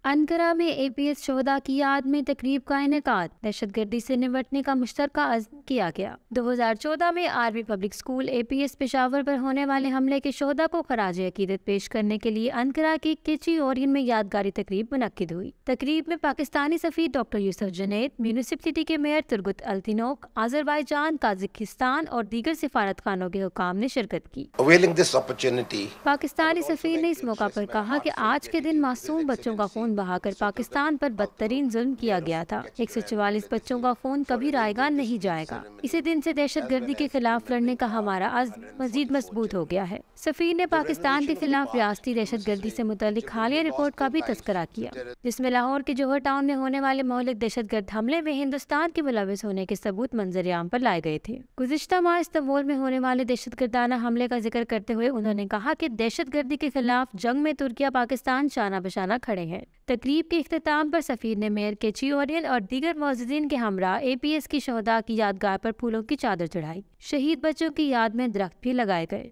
Ankara में APS शोहदा की याद में तकरीब का इनेकाद। दहशतगर्दी से निपटने का मुश्तरका अज़्म किया गया। 2014 में army public school APS Peshawar पर होने वाले हमले के शोहदा को खराज अकीदत पेश करने के लिए अनकरा की किची ओरियन में यादगारी तकरीब मुनक्किद हुई। तकरीब में पाकिस्तानी सफ़ीर डॉक्टर यूसुफ जुनैद, म्यूनिसिपलिटी के मेयर तुर्गुत अल्तिनोक, आज़रबाईजान, काज़ाकिस्तान और दीगर सिफारत खानों के हुकाम ने शिरकत की। पाकिस्तानी सफ़ीर ने इस मौका पर कहा कि आज के दिन मासूम बच्चों का खून बहाकर पाकिस्तान पर बदतरीन जुल्म किया गया था। 144 बच्चों का खून कभी रायगा नहीं जाएगा। इसी दिन से दहशतगर्दी के खिलाफ लड़ने का हमारा अज़्म मजीद मजबूत हो गया है। सफ़ीर ने पाकिस्तान के खिलाफ रियासती दहशतगर्दी से मुतालिक हालिया रिपोर्ट का भी तज़किरा किया, जिसमें लाहौर के जौहर टाउन में होने वाले मौलिक दहशतगर्द हमले में हिंदुस्तान के मुलविस होने के सबूत मंजर-ए-आम पर लाए गए थे। गुज़िश्ता माह इस्तांबुल में होने वाले दहशतगर्दाना हमले का जिक्र करते हुए उन्होंने कहा कि दहशतगर्दी के खिलाफ जंग में तुर्किया पाकिस्तान शाना बशाना खड़े हैं। तकरीब के इख्तिताम पर सफ़ीर ने मेयर केची ओरियन और दीगर मौजूदीन के हमरा APS की शोहदा की यादगार पर फूलों की चादर चढ़ाई। शहीद बच्चों की याद में दरख्त भी लगाए गए।